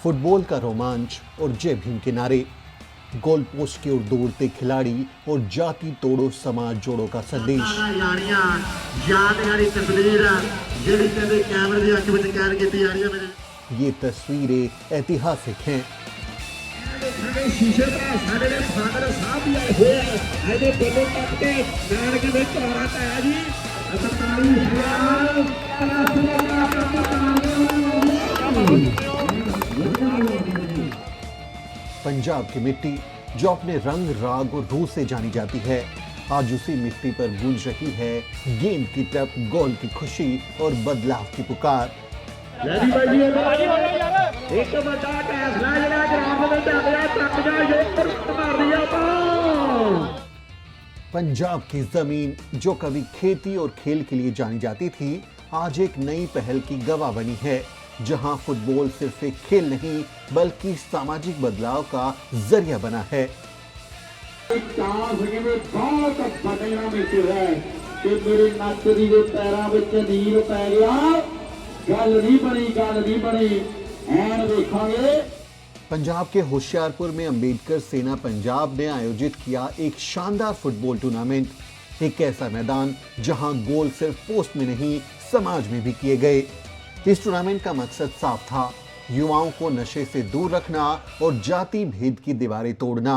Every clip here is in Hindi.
फुटबॉल का रोमांच और जय भीम के नारे, गोल पोस्ट की ओर दौड़ते खिलाड़ी और जाति तोड़ो समाज जोड़ो का संदेश। ये तस्वीरें ऐतिहासिक हैं। पंजाब की मिट्टी जो अपने रंग, राग और रूह से जानी जाती है, आज उसी मिट्टी पर गूंज रही है गेंद की टप, गोल की खुशी और बदलाव की पुकार। पंजाब की जमीन जो कभी खेती और खेल के लिए जानी जाती थी, आज एक नई पहल की गवाह बनी है, जहां फुटबॉल सिर्फ एक खेल नहीं बल्कि सामाजिक बदलाव का जरिया बना है। पंजाब के होशियारपुर में अंबेडकर सेना पंजाब ने आयोजित किया एक शानदार फुटबॉल टूर्नामेंट। एक ऐसा मैदान जहां गोल सिर्फ पोस्ट में नहीं, समाज में भी किए गए। इस टूर्नामेंट का मकसद साफ था, युवाओं को नशे से दूर रखना और जाति भेद की दीवारें तोड़ना।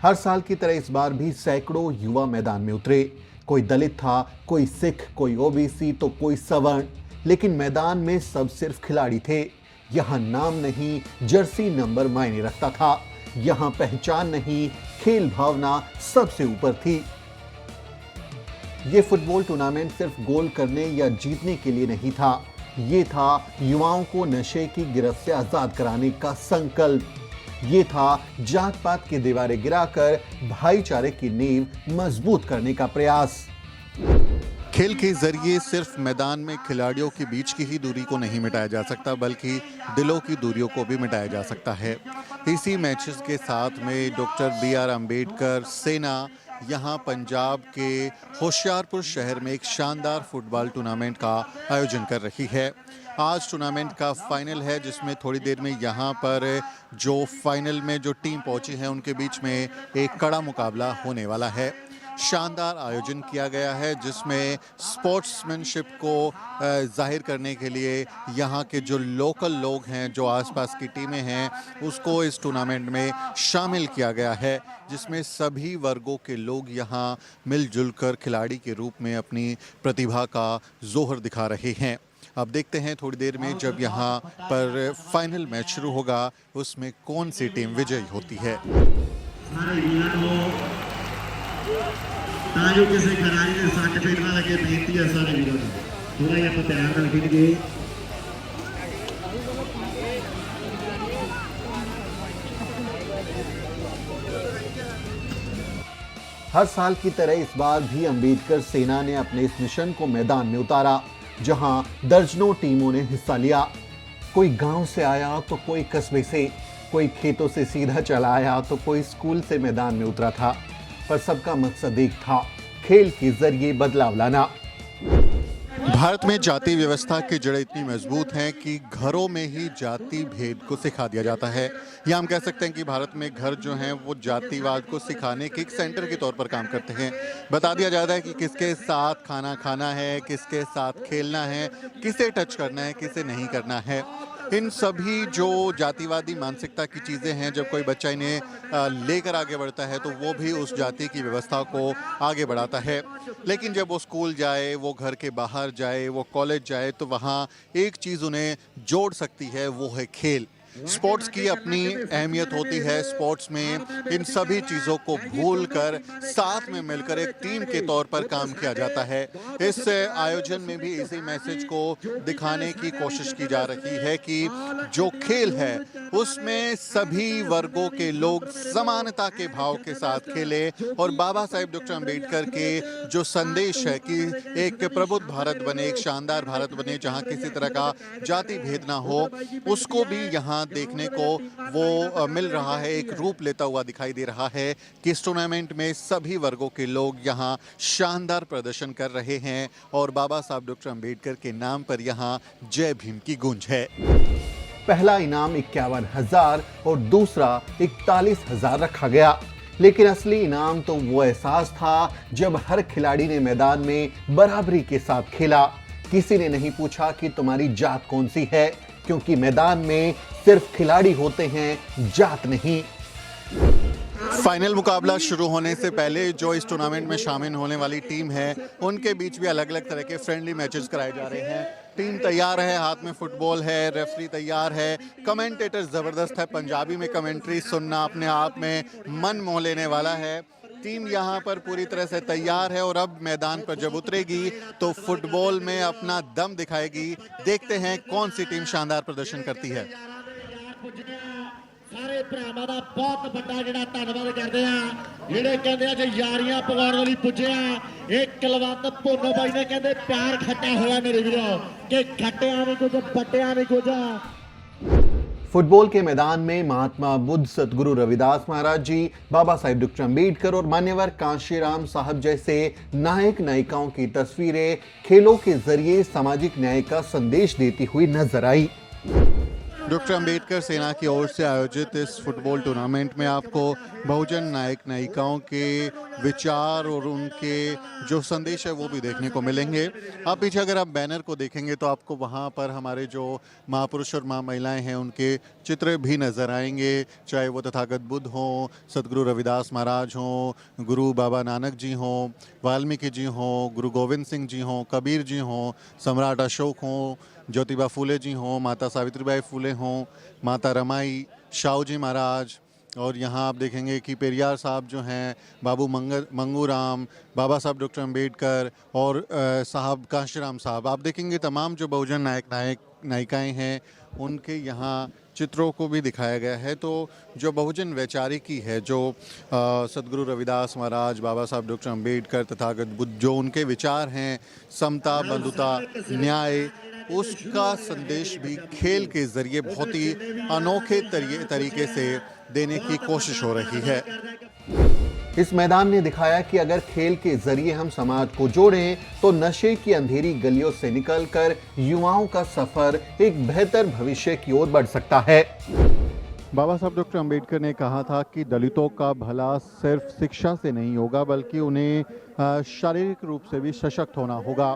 हर साल की तरह इस बार भी सैकड़ों युवा मैदान में उतरे। कोई दलित था, कोई सिख, कोई ओबीसी तो कोई सवर्ण, लेकिन मैदान में सब सिर्फ खिलाड़ी थे। यहाँ नाम नहीं, जर्सी नंबर मायने रखता था। यहाँ पहचान नहीं, खेल भावना सबसे ऊपर थी। ये फुटबॉल टूर्नामेंट सिर्फ गोल करने या जीतने के लिए नहीं था, ये था युवाओं को नशे की गिरफ्त से आजाद कराने का संकल्प। ये था जात पात की दीवारें गिराकर भाईचारे की नींव मजबूत करने का प्रयास। खेल के जरिए सिर्फ मैदान में खिलाड़ियों के बीच की ही दूरी को नहीं मिटाया जा सकता, बल्कि दिलों की दूरियों को भी मिटाया जा सकता है। इसी मैचेस के साथ में डॉक्टर बी.आर. अम्बेडकर सेना यहाँ पंजाब के होशियारपुर शहर में एक शानदार फुटबॉल टूर्नामेंट का आयोजन कर रही है। आज टूर्नामेंट का फाइनल है, जिसमें थोड़ी देर में यहाँ पर जो फाइनल में जो टीम पहुँची है उनके बीच में एक कड़ा मुकाबला होने वाला है। शानदार आयोजन किया गया है, जिसमें स्पोर्ट्समैनशिप को जाहिर करने के लिए यहाँ के जो लोकल लोग हैं, जो आसपास की टीमें हैं, उसको इस टूर्नामेंट में शामिल किया गया है, जिसमें सभी वर्गों के लोग यहाँ मिलजुल कर खिलाड़ी के रूप में अपनी प्रतिभा का जोहर दिखा रहे हैं। अब देखते हैं थोड़ी देर में जब यहाँ पर फाइनल मैच शुरू होगा, उसमें कौन सी टीम विजयी होती है। जो किसी खिलाड़ी ने सट पेट ना लगे, बेनती है सारे वीरों को थोड़ा जिहा ध्यान नाल खेलिए। हर साल की तरह इस बार भी अंबेडकर सेना ने अपने इस मिशन को मैदान में उतारा, जहां दर्जनों टीमों ने हिस्सा लिया। कोई गांव से आया तो कोई कस्बे से, कोई खेतों से सीधा चला आया तो कोई स्कूल से मैदान में उतरा था, पर सबका मकसद एक था, खेल के जरिए बदलाव लाना। भारत में जाति व्यवस्था की जड़ें इतनी मजबूत हैं कि घरों में ही जाति भेद को सिखा दिया जाता है, या हम कह सकते हैं कि भारत में घर जो हैं वो जातिवाद को सिखाने के एक सेंटर के तौर पर काम करते हैं। बता दिया जाता है कि किसके साथ खाना खाना है, किसके साथ खेलना है, किसे टच करना है, किसे नहीं करना है। इन सभी जो जातिवादी मानसिकता की चीज़ें हैं, जब कोई बच्चा इन्हें लेकर आगे बढ़ता है तो वो भी उस जाति की व्यवस्था को आगे बढ़ाता है। लेकिन जब वो स्कूल जाए, वो घर के बाहर जाए, वो कॉलेज जाए, तो वहाँ एक चीज़ उन्हें जोड़ सकती है, वो है खेल। स्पोर्ट्स की अपनी अहमियत होती है। स्पोर्ट्स में इन सभी चीज़ों को भूलकर साथ में मिलकर एक टीम के तौर पर काम किया जाता है। इस आयोजन में भी इसी मैसेज को दिखाने की कोशिश की जा रही है कि जो खेल है उसमें सभी वर्गों के लोग समानता के भाव के साथ खेले, और बाबा साहेब डॉक्टर अम्बेडकर के जो संदेश है कि एक प्रबुद्ध भारत बने, एक शानदार भारत बने जहाँ किसी तरह का जाति भेद ना हो, उसको भी यहाँ यहाँ देखने को वो मिल रहा है, एक रूप लेता हुआ दिखाई दे रहा है कि इस टूर्नामेंट में सभी वर्गों के लोग यहाँ शानदार प्रदर्शन कर रहे हैं और बाबा साहब डॉक्टर अंबेडकर के नाम पर यहाँ जय भीम की गूंज है। पहला इनाम 51,000 और दूसरा 41,000 रखा गया, लेकिन असली इनाम तो वो एहसास था जब हर खिलाड़ी ने मैदान में बराबरी के साथ खेला। किसी ने नहीं पूछा कि तुम्हारी जात कौन सी है, क्योंकि मैदान में सिर्फ खिलाड़ी होते हैं, जात नहीं। फाइनल मुकाबला शुरू होने से पहले जो इस टूर्नामेंट में शामिल होने वाली टीम है, उनके बीच भी अलग अलग तरह के फ्रेंडली मैचेस कराए जा रहे हैं। टीम तैयार है, हाथ में फुटबॉल है, रेफरी तैयार है, कमेंटेटर ज़बरदस्त है। पंजाबी में कमेंट्री सुनना अपने आप में मन मोह लेने वाला है। टीम यहाँ पर पूरी तरह से तैयार है और अब मैदान पर जब उतरेगी तो फुटबॉल में अपना दम दिखाएगी। देखते हैं कौन सी टीम शानदार प्रदर्शन करती है। ਸਾਰੇ ਭਰਾਵਾਂ ਦਾ ਬਹੁਤ ਵੱਡਾ ਜਿਹੜਾ ਧੰਨਵਾਦ ਕਰਦੇ ਆ ਜਿਹੜੇ ਕਹਿੰਦੇ ਆ ਜੇ ਯਾਰੀਆਂ ਪਵਾਉਣ ਵਾਲੀ ਪੁੱਜਿਆ ਇਹ ਕਲਵੰਤ ਭੋਨੋ ਬਾਈ ਨੇ ਕਹਿੰਦੇ ਪਿਆਰ ਖੱਟਿਆ ਹੋਇਆ ਮੇਰੇ ਵੀਰੋ ਕਿ ਖੱਟਿਆ ਨਹੀਂ ਕੁਝ ਪੱਟਿਆ ਨਹੀਂ ਕੁਝ। फुटबॉल के मैदान में महात्मा बुद्ध, सतगुरु रविदास महाराज जी, बाबा साहेब डॉक्टर अंबेडकर और मान्यवर कांशीराम साहब जैसे नायक नायिकाओं की तस्वीरें खेलों के जरिए सामाजिक न्याय का संदेश देती हुई नजर आई। डॉक्टर अंबेडकर सेना की ओर से आयोजित इस फुटबॉल टूर्नामेंट में आपको बहुजन नायक नायिकाओं के विचार और उनके जो संदेश है वो भी देखने को मिलेंगे। आप पीछे अगर आप बैनर को देखेंगे तो आपको वहाँ पर हमारे जो महापुरुष और महिलाएं हैं उनके चित्र भी नज़र आएंगे, चाहे वो तथागत बुद्ध हों, सतगुरु रविदास महाराज हों, गुरु बाबा नानक जी हों, वाल्मीकि जी हों, गुरु गोविंद सिंह जी हों, कबीर जी हों, सम्राट अशोक हों, ज्योतिबा फूले जी हों, माता सावित्रीबाई फूले हों, माता रमाई, शाहू जी महाराज, और यहाँ आप देखेंगे कि पेरियार साहब जो हैं, बाबू मंगू राम, बाबा साहब डॉक्टर अंबेडकर और साहब कांशीराम साहब। आप देखेंगे तमाम जो बहुजन नायिकाएं हैं उनके यहाँ चित्रों को भी दिखाया गया है। तो जो बहुजन वैचारिकी है, जो सतगुरु रविदास महाराज, बाबा साहब डॉक्टर अंबेडकर, तथागत बुद्ध, जो उनके विचार हैं, समता, बंधुता, न्याय, उसका संदेश भी खेल के जरिए बहुत ही अनोखे तरीके से देने की कोशिश हो रही है। इस मैदान ने दिखाया कि अगर खेल के जरिए हम समाज को जोड़ें तो नशे की अंधेरी गलियों से निकलकर युवाओं का सफर एक बेहतर भविष्य की ओर बढ़ सकता है। बाबा साहब डॉक्टर अंबेडकर ने कहा था कि दलितों का भला सिर्फ शिक्षा से नहीं होगा, बल्कि उन्हें शारीरिक रूप से भी सशक्त होना होगा।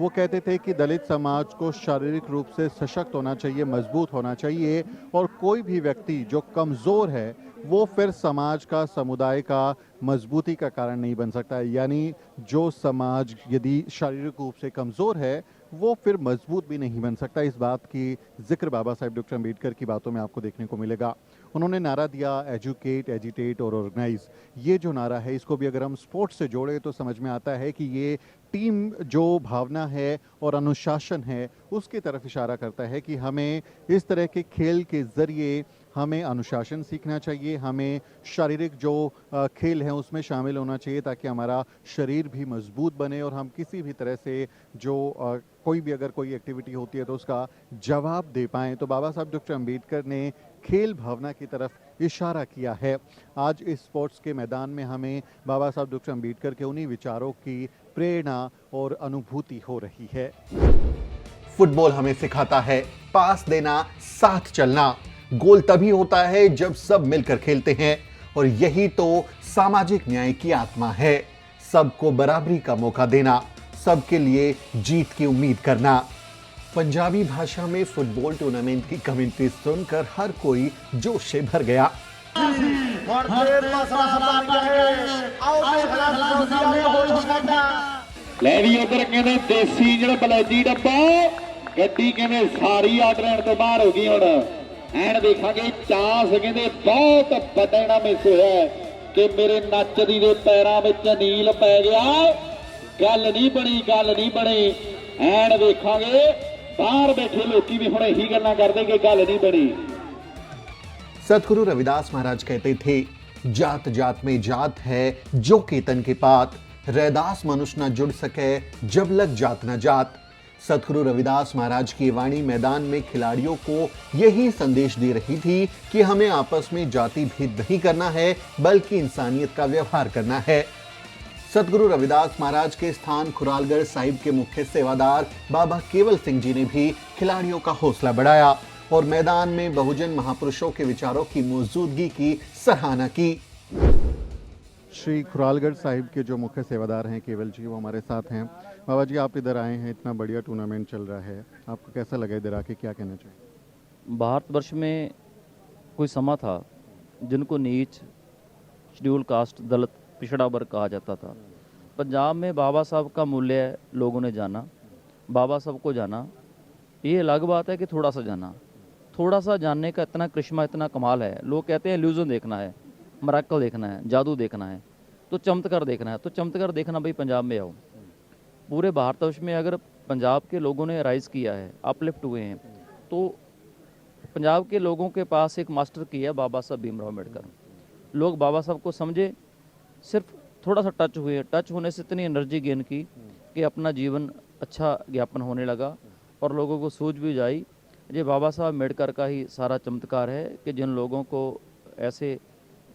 वो कहते थे कि दलित समाज को शारीरिक रूप से सशक्त होना चाहिए, मजबूत होना चाहिए, और कोई भी व्यक्ति जो कमज़ोर है वो फिर समाज का, समुदाय का मजबूती का कारण नहीं बन सकता है। यानी जो समाज यदि शारीरिक रूप से कमज़ोर है वो फिर मजबूत भी नहीं बन सकता। इस बात की जिक्र बाबा साहेब डॉक्टर अंबेडकर की बातों में आपको देखने को मिलेगा। उन्होंने नारा दिया एजुकेट, एजिटेट और ऑर्गेनाइज। ये जो नारा है इसको भी अगर हम स्पोर्ट्स से जोड़े तो समझ में आता है कि ये टीम जो भावना है और अनुशासन है उसकी तरफ इशारा करता है कि हमें इस तरह के खेल के ज़रिए हमें अनुशासन सीखना चाहिए, हमें शारीरिक जो खेल हैं उसमें शामिल होना चाहिए ताकि हमारा शरीर भी मजबूत बने और हम किसी भी तरह से जो कोई भी अगर कोई एक्टिविटी होती है तो उसका जवाब दे पाएँ। तो बाबा साहब डॉक्टर अंबेडकर ने खेल भावना की तरफ इशारा किया है। आज इस स्पोर्ट्स के मैदान में हमें बाबा साहब डॉक्टर अंबेडकर के उन्हीं विचारों की प्रेरणा और अनुभूति हो रही है। फुटबॉल हमें सिखाता है पास देना, साथ चलना। गोल तभी होता है जब सब मिलकर खेलते हैं, और यही तो सामाजिक न्याय की आत्मा है। सबको बराबरी का मौका देना, सबके लिए जीत की उम्मीद करना। पंजाबी भाषा में फुटबॉल टूर्नामेंट की कमेंट्री सुनकर हर कोई जोश से भर गया। लैवी उधर कहते देसी जो बलैती डब्बा गड्डी कहते सारी आर्डर तो बाहर हो गई हुण एंड देखा चांस कहते बहुत बड़ा मिस होया कि मेरे नचदी दे पैरों में नील पै गया। गल नहीं बनी एंड देखा बाहर बैठे लोग भी हुण यही गल्लां करदे कि गल नहीं बनी। सतगुरु रविदास महाराज कहते थे, जात जात में जात है जो केतन के पात, रैदास मनुष्य न जुड़ सके जब लग जात न जात। सतगुरु रविदास महाराज की वाणी मैदान में खिलाड़ियों को यही संदेश दे रही थी कि हमें आपस में जाति भेद नहीं करना है, बल्कि इंसानियत का व्यवहार करना है। सतगुरु रविदास महाराज के स्थान खुरालगढ़ साहिब के मुख्य सेवादार बाबा केवल सिंह जी ने भी खिलाड़ियों का हौसला बढ़ाया और मैदान में बहुजन महापुरुषों के विचारों की मौजूदगी की सराहना की। श्री खुरालगढ़ साहिब के जो मुख्य सेवादार हैं केवल जी, वो हमारे साथ हैं। बाबा जी, आप इधर आए हैं, इतना बढ़िया टूर्नामेंट चल रहा है, आपको कैसा लगा इधर आके, क्या कहना चाहिए? भारतवर्ष में कोई समा था जिनको नीच, शेड्यूल कास्ट, दलित, पिछड़ा वर्ग कहा जाता था। पंजाब में बाबा साहब का मूल्य लोगों ने जाना, बाबा साहब को जाना। ये अलग बात है कि थोड़ा सा जाना, थोड़ा सा जानने का इतना करिश्मा, इतना कमाल है। लोग कहते हैं इल्यूजन देखना है, मराकल देखना है, जादू देखना है, तो चमत्कार देखना है। तो चमत्कार देखना भाई पंजाब में आओ। पूरे भारतवर्ष में अगर पंजाब के लोगों ने राइज किया है, अपलिफ्ट हुए हैं, तो पंजाब के लोगों के पास एक मास्टर की है बाबा साहब भीमराव अम्बेडकर। लोग बाबा साहब को समझे, सिर्फ थोड़ा सा टच हुए, टच होने से इतनी एनर्जी गेन की कि अपना जीवन अच्छा ज्ञापन होने लगा और लोगों को सूझ भी जाई। ये बाबा साहब अम्बेडकर का ही सारा चमत्कार है कि जिन लोगों को ऐसे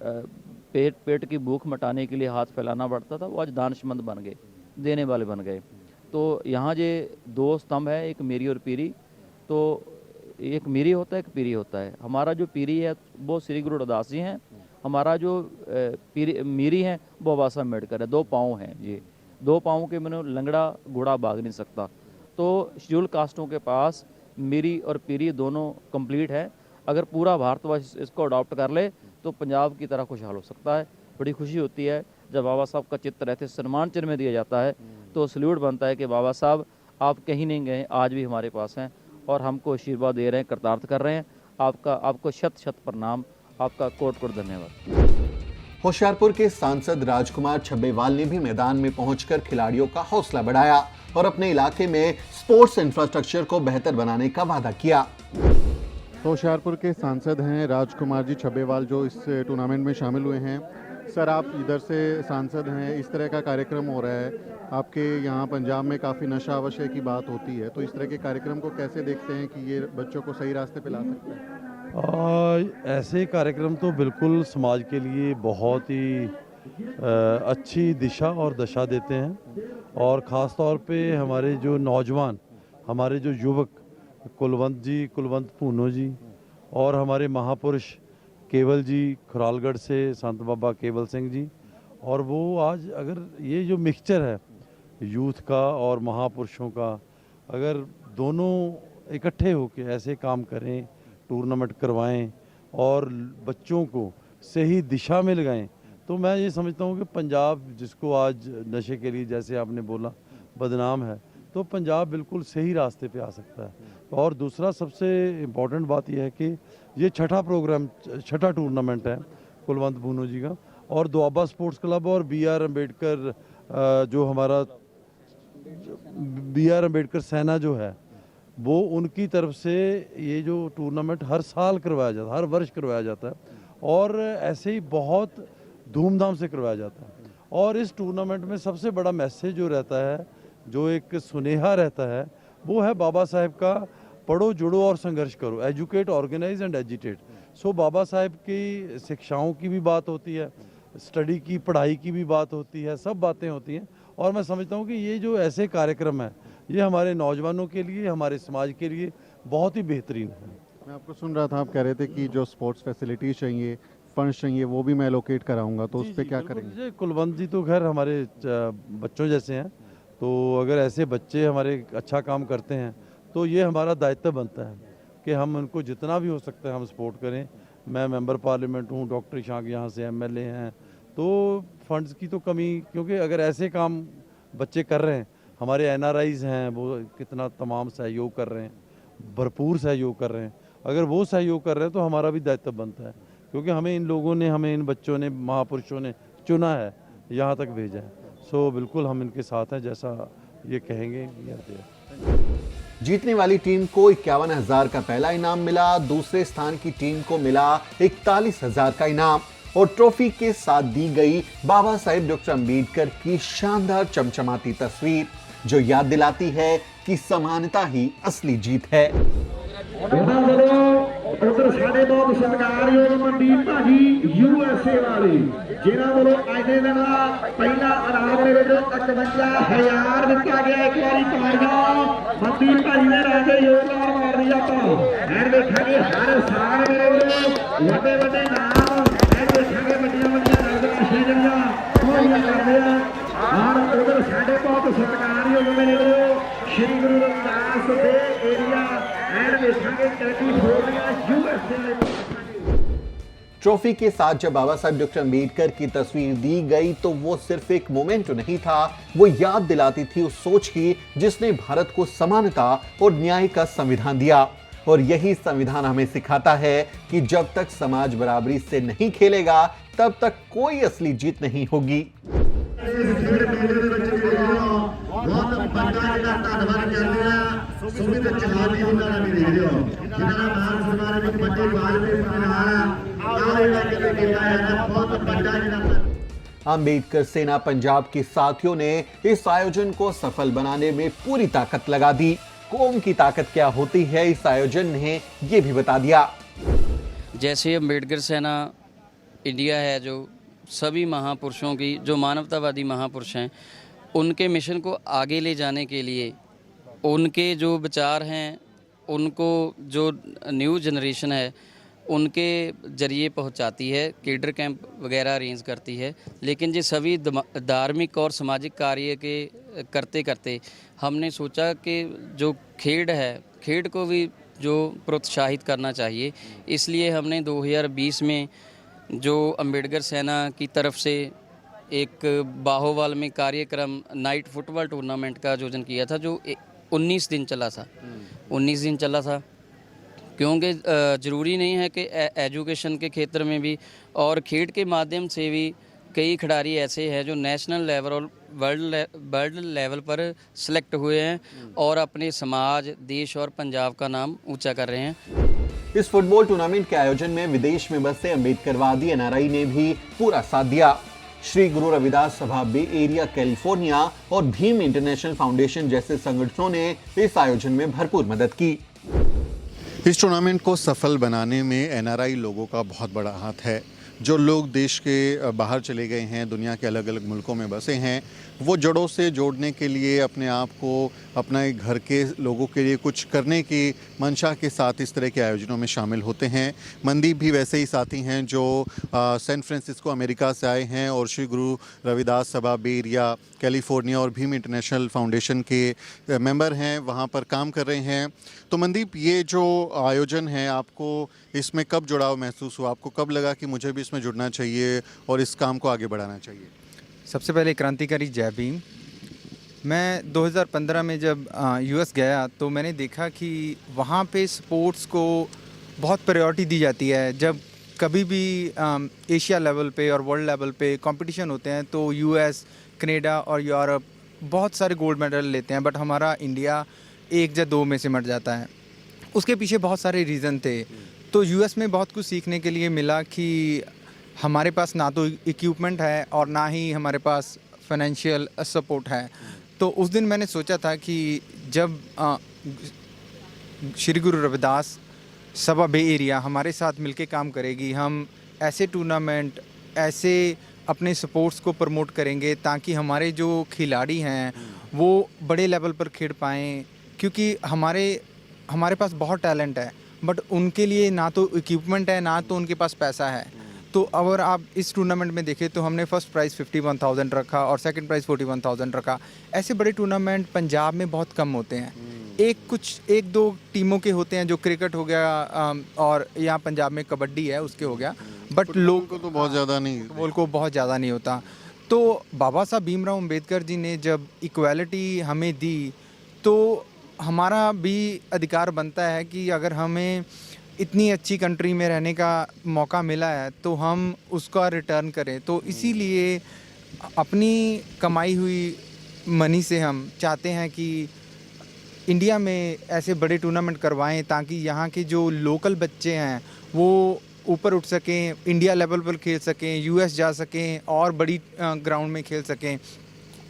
पेट की भूख मिटाने के लिए हाथ फैलाना पड़ता था, वो आज दानशमंद बन गए, देने वाले बन गए। तो यहाँ ये दो स्तंभ है, एक मीरी और पीरी। तो एक मीरी होता है, एक पीरी होता है। हमारा जो पीरी है वो श्री गुरु रविदास जी हैं, हमारा जो मीरी है वो बाबा साहब अम्बेडकर है। दो पाँव हैं ये, दो पाँव के मैंने लंगड़ा घोड़ा भाग नहीं सकता। तो शेड्यूल कास्टों के पास मीरी और पीरी दोनों कंप्लीट है। अगर पूरा भारतवर्ष इसको अडॉप्ट कर ले तो पंजाब की तरह खुशहाल हो सकता है। बड़ी खुशी होती है जब बाबा साहब का चित्र ऐसे सम्मान चिन्ह में दिया जाता है, तो सल्यूट बनता है कि बाबा साहब आप कहीं नहीं गए, आज भी हमारे पास हैं और हमको आशीर्वाद दे रहे हैं, कृतार्थ कर रहे हैं। आपको शत शत प्रणाम, आपका कोट कोट धन्यवाद। होशियारपुर के सांसद राजकुमार छब्बेवाल ने भी मैदान में पहुंचकर खिलाड़ियों का हौसला बढ़ाया और अपने इलाके में स्पोर्ट्स इंफ्रास्ट्रक्चर को बेहतर बनाने का वादा किया। तो होशियारपुर के सांसद हैं राजकुमार जी छब्बेवाल, जो इस टूर्नामेंट में शामिल हुए हैं। सर, आप इधर से सांसद हैं, इस तरह का कार्यक्रम हो रहा है, आपके यहाँ पंजाब में काफ़ी नशा वशे की बात होती है, तो इस तरह के कार्यक्रम को कैसे देखते हैं कि ये बच्चों को सही रास्ते पे ला सकते हैं? ऐसे कार्यक्रम तो बिल्कुल समाज के लिए बहुत ही अच्छी दिशा और दशा देते हैं। और ख़ास तौर पे हमारे जो नौजवान, हमारे जो युवक कुलवंत पूनो जी और हमारे महापुरुष केवल जी खुरालगढ़ से, संत बाबा केवल सिंह जी, और वो आज अगर ये जो मिक्सचर है यूथ का और महापुरुषों का, अगर दोनों इकट्ठे होकर ऐसे काम करें, टूर्नामेंट करवाएं और बच्चों को सही दिशा में लगाएं, तो मैं ये समझता हूँ कि पंजाब, जिसको आज नशे के लिए जैसे आपने बोला बदनाम है, तो पंजाब बिल्कुल सही रास्ते पे आ सकता है। और दूसरा सबसे इम्पॉर्टेंट बात यह है कि ये छठा टूर्नामेंट है कुलवंत पूनो जी का, और दोआबा स्पोर्ट्स क्लब और BR अम्बेडकर, जो हमारा BR अम्बेडकर सेना जो है, वो उनकी तरफ से ये जो टूर्नामेंट हर साल करवाया जाता है, हर वर्ष करवाया जाता है और ऐसे ही बहुत धूमधाम से करवाया जाता है। और इस टूर्नामेंट में सबसे बड़ा मैसेज जो रहता है, जो एक सुनेहा रहता है, वो है बाबा साहेब का पढ़ो, जुड़ो और संघर्ष करो, एजुकेट, ऑर्गेनाइज एंड एजिटेट। सो बाबा साहेब की शिक्षाओं की भी बात होती है, स्टडी की, पढ़ाई की भी बात होती है, सब बातें होती हैं। और मैं समझता हूँ कि ये जो ऐसे कार्यक्रम है, ये हमारे नौजवानों के लिए, हमारे समाज के लिए बहुत ही बेहतरीन है। मैं आपको सुन रहा था, आप कह रहे थे कि जो स्पोर्ट्स फैसिलिटीज़ चाहिए, फंड्स चाहिए, वो भी मैं एलोकेट कराऊंगा, तो उस पर क्या करेंगे? कुलवंत जी तो खैर हमारे बच्चों जैसे हैं, तो अगर ऐसे बच्चे हमारे अच्छा काम करते हैं तो ये हमारा दायित्व बनता है कि हम उनको जितना भी हो सकता है हम सपोर्ट करें। मैं मेंबर पार्लियामेंट हूँ, डॉक्टर इशाक यहाँ से MLA हैं, तो फंड्स की तो कमी, क्योंकि अगर ऐसे काम बच्चे कर रहे हैं, हमारे NRIs हैं, वो कितना तमाम सहयोग कर रहे हैं, भरपूर सहयोग कर रहे हैं। अगर वो सहयोग कर रहे हैं तो हमारा भी दायित्व बनता है, क्योंकि हमें इन लोगों ने, हमें इन बच्चों ने, महापुरुषों ने चुना है, यहाँ तक भेजा है। सो बिल्कुल हम इनके साथ हैं, जैसा ये कहेंगे। जीतने वाली टीम को 51,000 का पहला इनाम मिला, दूसरे स्थान की टीम को मिला 41,000 का इनाम और ट्रॉफी के साथ दी गई बाबा साहेब डॉक्टर अम्बेडकर की शानदार चमचमाती तस्वीर। जो याद दिलाती है कि समानता ही असली जीत है। ਉਹਨਾਂ ਵੱਲੋਂ ਉਧਰ ਸਾਡੇ ਬਹੁਤ ਸਤਿਕਾਰਯੋਗ ਮਨਦੀਪ ਭਾਜੀ USA ਵਾਲੇ ਜਿਨ੍ਹਾਂ ਵੱਲੋਂ ਅੱਜ ਦੇ ਦਿਨ ਦਾ ਪਹਿਲਾ ਇਨਾਮ ਦੇ ਵਿੱਚ 51,000 ਦਿੱਤਾ ਗਿਆ। ਇੱਕ ਵਾਰੀ ਤਾੜੀਆਂ ਮਨਦੀਪ ਭਾਜੀ ਨੇ ਲਾ ਕੇ ਯੋਗਦਾਨ ਮਾਰਦੀ ਆਪਾਂ। ਐਨ ਵੇਖਾਂਗੇ ਹਰ ਸਾਲ ਮੇਰੇ ਵੱਲੋਂ ਵੱਡੇ ਵੱਡੇ ਨਾਮ ਐਨ ਵੇਖਾਂਗੇ ਵੱਡੀਆਂ ਵੱਡੀਆਂ ਨਜ਼ਰਾਂ ਜਿਹੜੀਆਂ ਹੋਈਆਂ ਕਰਦੇ ਆ। ਔਰ ਉਧਰ ਸਾਡੇ ਬਹੁਤ ਸਤਿਕਾਰਯੋਗ ਮੇਰੇ ਵੱਲੋਂ ਸ਼੍ਰੀ ਗੁਰੂ ਰਵਿਦਾਸ ਦੇ ਏਰੀਆ ਐਨ ਵੇਖਾਂਗੇ ਕੈਲੀਫੋਰਨੀਆ USA। ट्रॉफी के साथ जब बाबा साहब डॉक्टर अम्बेडकर की तस्वीर दी गई तो वो सिर्फ एक मोमेंट नहीं था, वो याद दिलाती थी उस सोच की जिसने भारत को समानता और न्याय का संविधान दिया। और यही संविधान हमें सिखाता है कि जब तक समाज बराबरी से नहीं खेलेगा तब तक कोई असली जीत नहीं होगी। अंबेडकर सेना पंजाब के साथियों ने इस आयोजन को सफल बनाने में पूरी ताकत लगा दी। कौम की ताकत क्या होती है इस आयोजन ने ये भी बता दिया। जैसे अम्बेडकर सेना इंडिया है, जो सभी महापुरुषों की, जो मानवतावादी महापुरुष हैं, उनके मिशन को आगे ले जाने के लिए उनके जो विचार हैं, उनको जो न्यू जनरेशन है उनके ज़रिए पहुंचाती है, केडर कैंप वगैरह अरेंज करती है। लेकिन ये सभी धार्मिक और सामाजिक कार्य के करते करते हमने सोचा कि जो खेड है, खेड को भी जो प्रोत्साहित करना चाहिए। इसलिए हमने 2020 में जो अम्बेडकर सेना की तरफ से एक बाहोवाल में कार्यक्रम नाइट फुटबॉल टूर्नामेंट का आयोजन किया था, जो 19 दिन चला था। 19 दिन चला था क्योंकि ज़रूरी नहीं है कि एजुकेशन के क्षेत्र में भी और खेड के माध्यम से भी कई खिलाड़ी ऐसे हैं जो नेशनल लेवल और वर्ल्ड लेवल पर सिलेक्ट हुए हैं और अपने समाज, देश और पंजाब का नाम ऊंचा कर रहे हैं। इस फुटबॉल टूर्नामेंट के आयोजन में विदेश में बसे अम्बेडकरवादी एनआरआई ने भी पूरा साथ दिया। Shri Guru Ravidas Sabha Bay Area California और भीम इंटरनेशनल फाउंडेशन जैसे संगठनों ने इस आयोजन में भरपूर मदद की। इस टूर्नामेंट को सफल बनाने में एनआरआई लोगों का बहुत बड़ा हाथ है। जो लोग देश के बाहर चले गए हैं, दुनिया के अलग अलग मुल्कों में बसे हैं, वो जड़ों से जोड़ने के लिए अपने आप को अपने घर के लोगों के लिए कुछ करने की मंशा के साथ इस तरह के आयोजनों में शामिल होते हैं। मनदीप भी वैसे ही साथी हैं जो सैन फ्रांसिस्को अमेरिका से आए हैं और Shri Guru Ravidas Sabha Bay Area California और भीम इंटरनेशनल फाउंडेशन के मेंबर हैं, वहाँ पर काम कर रहे हैं। तो मनदीप, ये जो आयोजन है, आपको इसमें कब जुड़ाव महसूस हुआ? आपको कब लगा कि मुझे भी इसमें जुड़ना चाहिए और इस काम को आगे बढ़ाना चाहिए? सबसे पहले क्रांतिकारी जय भीम। मैं 2015 में जब यूएस गया तो मैंने देखा कि वहाँ पे स्पोर्ट्स को बहुत प्रायोरिटी दी जाती है। जब कभी भी एशिया लेवल पे और वर्ल्ड लेवल पे कंपटीशन होते हैं तो यूएस, कनाडा और यूरोप बहुत सारे गोल्ड मेडल लेते हैं, बट हमारा इंडिया 1 या 2 में सिमट जाता है। उसके पीछे बहुत सारे रीज़न थे। तो यूएस में बहुत कुछ सीखने के लिए मिला कि हमारे पास ना तो इक्विपमेंट है और ना ही हमारे पास फाइनेंशियल सपोर्ट है। तो उस दिन मैंने सोचा था कि जब श्री गुरु रविदास सभा बे एरिया हमारे साथ मिलके काम करेगी, हम ऐसे टूर्नामेंट, ऐसे अपने स्पोर्ट्स को प्रमोट करेंगे ताकि हमारे जो खिलाड़ी हैं वो बड़े लेवल पर खेल पाएँ। क्योंकि हमारे पास बहुत टैलेंट है, बट उनके लिए ना तो इक्विपमेंट है, ना तो उनके पास पैसा है। तो अगर आप इस टूर्नामेंट में देखें तो हमने फर्स्ट प्राइज़ 51,000 रखा और सेकंड प्राइज़ 41,000 रखा। ऐसे बड़े टूर्नामेंट पंजाब में बहुत कम होते हैं। एक दो टीमों के होते हैं, जो क्रिकेट हो गया और यहाँ पंजाब में कबड्डी है उसके हो गया, बट लोग को तो बहुत ज़्यादा नहीं, फुटबॉल को बहुत ज़्यादा नहीं होता। तो बाबा साहब भीमराव अम्बेडकर जी ने जब इक्वालिटी हमें दी तो हमारा भी अधिकार बनता है कि अगर हमें इतनी अच्छी कंट्री में रहने का मौका मिला है तो हम उसका रिटर्न करें। तो इसीलिए अपनी कमाई हुई मनी से हम चाहते हैं कि इंडिया में ऐसे बड़े टूर्नामेंट करवाएं ताकि यहाँ के जो लोकल बच्चे हैं वो ऊपर उठ सकें, इंडिया लेवल पर खेल सकें, यूएस जा सकें और बड़ी ग्राउंड में खेल सकें।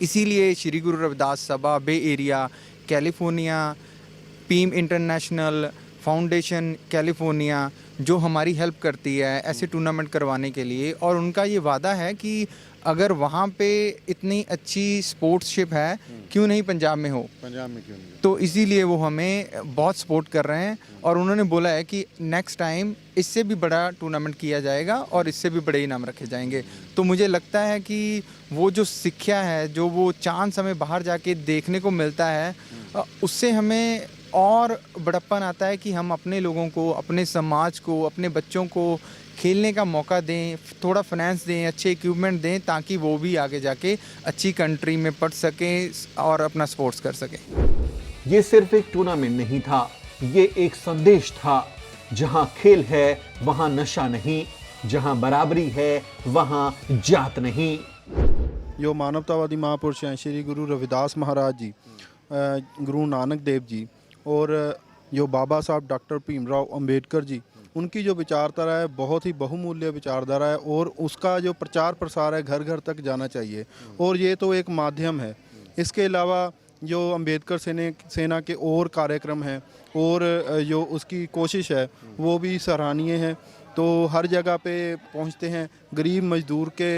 इसीलिए Shri Guru Ravidas Sabha, Bay Area, California, पीम इंटरनेशनल फाउंडेशन कैलिफोर्निया जो हमारी हेल्प करती है ऐसे टूर्नामेंट करवाने के लिए, और उनका ये वादा है कि अगर वहाँ पे इतनी अच्छी स्पोर्ट्सशिप है क्यों नहीं पंजाब में हो, पंजाब में क्यों नहीं? तो इसीलिए वो हमें बहुत सपोर्ट कर रहे हैं। और उन्होंने बोला है कि नेक्स्ट टाइम इससे भी बड़ा टूर्नामेंट किया जाएगा और इससे भी बड़े इनाम रखे जाएंगे। तो मुझे लगता है कि वो जो शिक्षा है, जो वो चांस हमें बाहर जाके देखने को मिलता है, उससे हमें और बड़प्पन आता है कि हम अपने लोगों को, अपने समाज को, अपने बच्चों को खेलने का मौका दें, थोड़ा फाइनेंस दें, अच्छे इक्विपमेंट दें, ताकि वो भी आगे जाके अच्छी कंट्री में पढ़ सकें और अपना स्पोर्ट्स कर सकें। ये सिर्फ एक टूर्नामेंट नहीं था, ये एक संदेश था। जहां खेल है वहां नशा नहीं, जहां बराबरी है वहां जात नहीं। जो मानवतावादी महापुरुष हैं श्री गुरु रविदास महाराज जी, गुरु नानक देव जी और जो बाबा साहब डॉक्टर भीमराव अंबेडकर जी, उनकी जो विचारधारा है बहुत ही बहुमूल्य विचारधारा है और उसका जो प्रचार प्रसार है घर घर तक जाना चाहिए। और ये तो एक माध्यम है, इसके अलावा जो अंबेडकर सेना के और कार्यक्रम हैं और जो उसकी कोशिश है वो भी सराहनीय है। तो हर जगह पे पहुंचते हैं, गरीब मजदूर के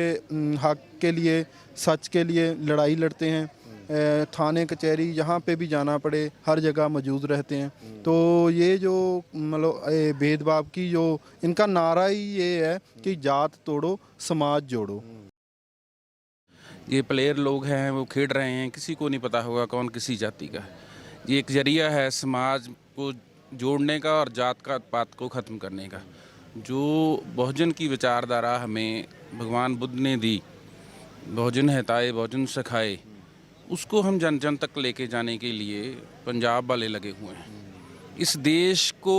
हक के लिए, सच के लिए लड़ाई लड़ते हैं। थाने कचहरी जहाँ पे भी जाना पड़े हर जगह मौजूद रहते हैं। तो ये जो मतलब भेदभाव की जो इनका नारा ही ये है कि जात तोड़ो समाज जोड़ो। ये प्लेयर लोग हैं वो खेल रहे हैं, किसी को नहीं पता होगा कौन किसी जाति का। ये एक जरिया है समाज को जोड़ने का और जात का पात को ख़त्म करने का। जो बहुजन की विचारधारा हमें भगवान बुद्ध ने दी, बहुजन हिताय बहुजन सखाए, उसको हम जन जन तक लेके जाने के लिए पंजाब वाले लगे हुए हैं। इस देश को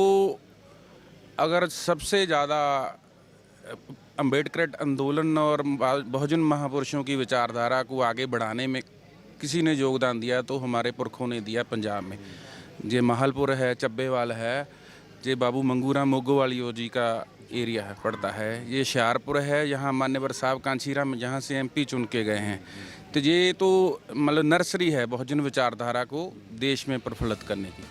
अगर सबसे ज़्यादा अम्बेडकर आंदोलन और बहुजन महापुरुषों की विचारधारा को आगे बढ़ाने में किसी ने योगदान दिया तो हमारे पुरखों ने दिया पंजाब में। ये महलपुर है, चब्बेवाल है, ये बाबू मंगूराम मोगोवालियो जी का एरिया है पड़ता है, ये हुशियारपुर है, यहाँ मान्यवर साहब कांचीराम जहाँ से MP चुन के गए हैं। तो ये तो मतलब नर्सरी है बहुजन विचारधारा को देश में प्रफुल्लित करने की।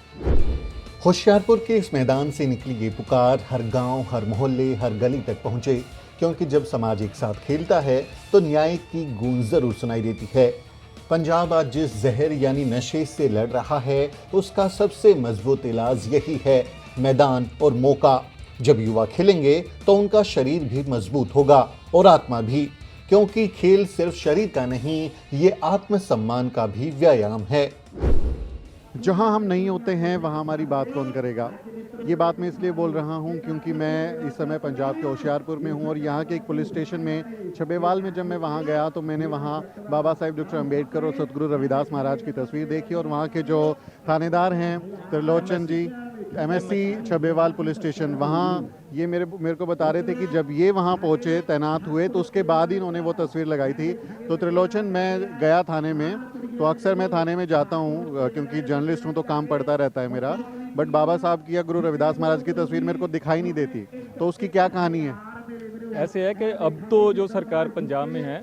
होशियारपुर के इस मैदान से निकली ये पुकार हर गांव, हर मोहल्ले, हर गली तक पहुंचे, क्योंकि जब समाज एक साथ खेलता है तो न्याय की गूंज जरूर सुनाई देती है। पंजाब आज जिस जहर यानी नशे से लड़ रहा है उसका सबसे मजबूत इलाज यही है, मैदान और मौका। जब युवा खेलेंगे तो उनका शरीर भी मजबूत होगा और आत्मा भी, क्योंकि खेल सिर्फ शरीर का नहीं, ये आत्मसम्मान का भी व्यायाम है। जहां हम नहीं होते हैं वहां हमारी बात कौन करेगा? ये बात मैं इसलिए बोल रहा हूं क्योंकि मैं इस समय पंजाब के होशियारपुर में हूं और यहाँ के एक पुलिस स्टेशन में छब्बेवाल में जब मैं वहाँ गया तो मैंने वहाँ बाबा साहेब डॉक्टर अंबेडकर और सतगुरु रविदास महाराज की तस्वीर देखी और वहाँ के जो थानेदार हैं त्रिलोचन जी, MSC छब्बेवाल पुलिस स्टेशन, वहाँ ये मेरे को बता रहे थे कि जब ये वहाँ पहुँचे, तैनात हुए, तो उसके बाद ही इन्होंने वो तस्वीर लगाई थी। तो त्रिलोचन, मैं गया थाने में, तो अक्सर मैं थाने में जाता हूँ क्योंकि जर्नलिस्ट हूँ तो काम पड़ता रहता है मेरा, बट बाबा साहब की या गुरु रविदास महाराज की तस्वीर मेरे को दिखाई नहीं देती। तो उसकी क्या कहानी है? ऐसे है कि अब तो जो सरकार पंजाब में है,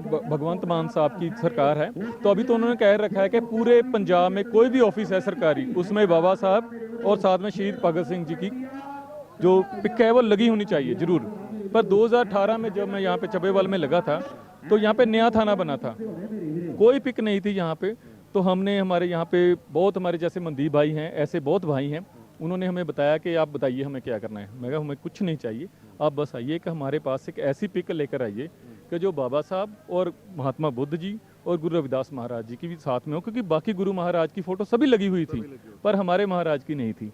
भगवंत मान साहब की सरकार है, तो अभी तो उन्होंने कह रखा है कि पूरे पंजाब में कोई भी ऑफिस है सरकारी, उसमें बाबा साहब और साथ में शहीद भगत सिंह जी की जो पिक है वो लगी होनी चाहिए जरूर। पर 2018 में जब मैं यहाँ पे चब्बेवाल में लगा था तो यहाँ पे नया थाना बना था, कोई पिक नहीं थी यहाँ पे। तो हमने हमारे यहाँ पे बहुत, हमारे जैसे मनदीप भाई हैं, ऐसे बहुत भाई हैं, उन्होंने हमें बताया कि आप बताइए हमें क्या करना है। मैं कहा हमें कुछ नहीं चाहिए, आप बस आइए कि हमारे पास एक ऐसी पिक लेकर आइए कि जो बाबा साहब और महात्मा बुद्ध जी और गुरु रविदास महाराज जी की भी साथ में हो, क्योंकि बाकी गुरु महाराज की फ़ोटो सभी लगी हुई थी पर हमारे महाराज की नहीं थी।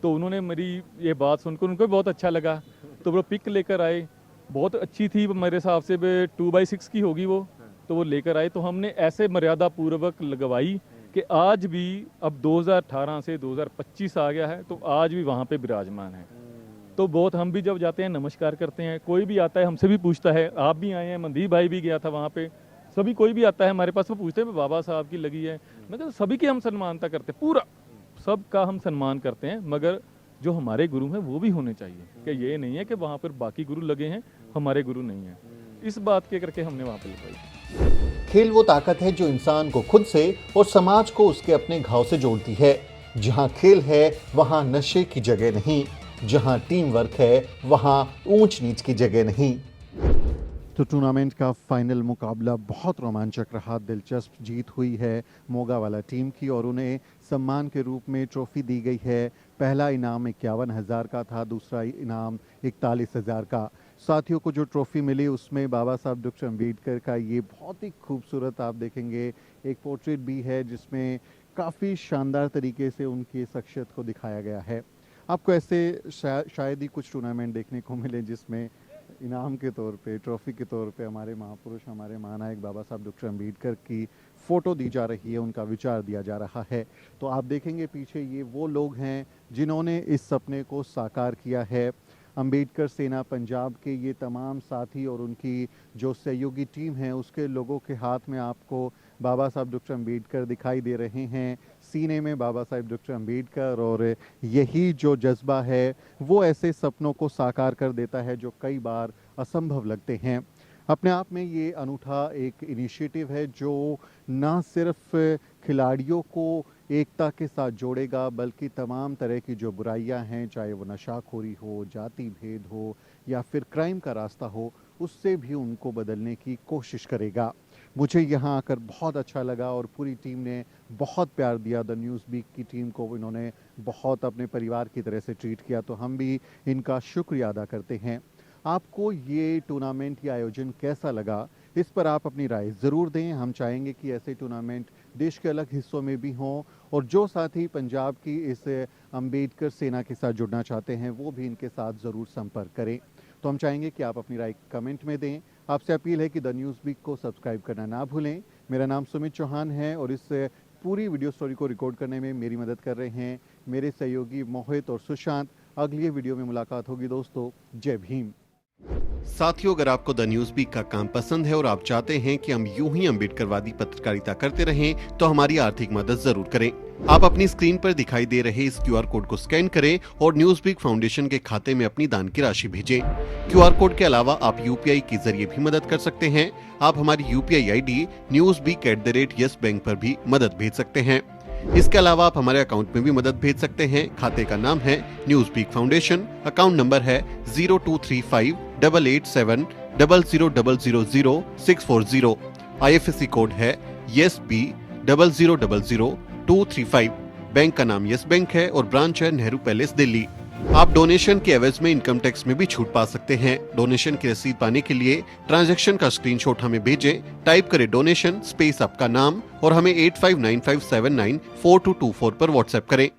तो उन्होंने मेरी ये बात सुनकर उनको भी बहुत अच्छा लगा, तो वो पिक लेकर आए, बहुत अच्छी थी मेरे हिसाब से 2x6 की होगी वो, तो वो लेकर आए। तो हमने ऐसे मर्यादा पूर्वक लगवाई कि आज भी, अब 2018 से 2025 आ गया है, तो आज भी वहाँ पे विराजमान है। तो बहुत, हम भी जब जाते हैं नमस्कार करते हैं, कोई भी आता है हमसे भी पूछता है, आप भी आए हैं, मनदीप भाई भी गया था वहाँ पे, सभी कोई भी आता है हमारे पास वो पूछते हैं बाबा साहब की लगी है। मैं कहता सभी की हम सम्मानता करते हैं, पूरा सबका हम सम्मान करते हैं, मगर जो हमारे गुरु हैं वो भी होने चाहिए, कि ये नहीं है कि वहाँ पर बाकी गुरु लगे हैं हमारे गुरु नहीं हैं। इस बात के करके हमने वहाँ पर लगाई। खेल वो ताकत है जो इंसान को खुद से और समाज को उसके अपने घाव से जोड़ती है। जहां खेल है वहां नशे की जगह नहीं, जहां टीम वर्क है वहां ऊंच नीच की जगह नहीं। तो टूर्नामेंट का फाइनल मुकाबला बहुत रोमांचक रहा। दिलचस्प जीत हुई है मोगा वाला टीम की और उन्हें सम्मान के रूप में ट्रॉफी दी गई है। पहला इनाम 51,000 का था, दूसरा इनाम 41,000 का। साथियों को जो ट्रॉफी मिली उसमें बाबा साहब डॉक्टर अम्बेडकर का ये बहुत ही खूबसूरत आप देखेंगे एक पोर्ट्रेट भी है जिसमें काफ़ी शानदार तरीके से उनकी शख्सियत को दिखाया गया है। आपको ऐसे शायद ही कुछ टूर्नामेंट देखने को मिले जिसमें इनाम के तौर पे, ट्रॉफी के तौर पे हमारे महापुरुष, हमारे महानायक बाबा साहब डॉक्टर अम्बेडकर की फ़ोटो दी जा रही है, उनका विचार दिया जा रहा है। तो आप देखेंगे पीछे ये वो लोग हैं जिन्होंने इस सपने को साकार किया है। अम्बेडकर सेना पंजाब के ये तमाम साथी और उनकी जो सहयोगी टीम है उसके लोगों के हाथ में आपको बाबा साहब डॉक्टर अम्बेडकर दिखाई दे रहे हैं। सीने में बाबा साहब डॉक्टर अम्बेडकर, और यही जो जज्बा है वो ऐसे सपनों को साकार कर देता है जो कई बार असंभव लगते हैं। अपने आप में ये अनूठा एक इनिशिएटिव है जो ना सिर्फ खिलाड़ियों को एकता के साथ जोड़ेगा बल्कि तमाम तरह की जो बुराइयां हैं, चाहे वो नशाखोरी हो, जाति भेद हो या फिर क्राइम का रास्ता हो, उससे भी उनको बदलने की कोशिश करेगा। मुझे यहाँ आकर बहुत अच्छा लगा और पूरी टीम ने बहुत प्यार दिया। द न्यूज़ वीक की टीम को इन्होंने बहुत अपने परिवार की तरह से ट्रीट किया, तो हम भी इनका शुक्रिया अदा करते हैं। आपको ये टूर्नामेंट या आयोजन कैसा लगा, इस पर आप अपनी राय ज़रूर दें। हम चाहेंगे कि ऐसे टूर्नामेंट देश के अलग हिस्सों में भी हों और जो साथी पंजाब की इस अम्बेडकर सेना के साथ जुड़ना चाहते हैं वो भी इनके साथ ज़रूर संपर्क करें। तो हम चाहेंगे कि आप अपनी राय कमेंट में दें। आपसे अपील है कि द न्यूज़ वीक को सब्सक्राइब करना ना भूलें। मेरा नाम सुमित चौहान है और इस पूरी वीडियो स्टोरी को रिकॉर्ड करने में मेरी मदद कर रहे हैं मेरे सहयोगी मोहित और सुशांत। अगली वीडियो में मुलाकात होगी दोस्तों। जय भीम। साथियों, अगर आपको द न्यूज़ वीक का काम पसंद है और आप चाहते हैं कि हम यूं ही अम्बेडकरवादी पत्रकारिता करते रहें तो हमारी आर्थिक मदद जरूर करें। आप अपनी स्क्रीन पर दिखाई दे रहे इस QR कोड को स्कैन करें और न्यूज़ वीक फाउंडेशन के खाते में अपनी दान की राशि भेजें। QR कोड के अलावा आप UPI के जरिए भी मदद कर सकते हैं। आप हमारी UPI ID newsweek@YesBank पर भी मदद भेज सकते हैं। इसके अलावा आप हमारे अकाउंट में भी मदद भेज सकते हैं। खाते का नाम है Newsweek foundation, account number है 02358800000640। IFSC कोड है YesB000235। बैंक का नाम यस बैंक है और ब्रांच है नेहरू पैलेस दिल्ली। आप डोनेशन के एवज में इनकम टैक्स में भी छूट पा सकते हैं। डोनेशन की रसीद पाने के लिए ट्रांजैक्शन का स्क्रीनशॉट हमें भेजें। टाइप करें डोनेशन स्पेस आपका नाम और हमें 8595794224 पर व्हाट्सएप करें।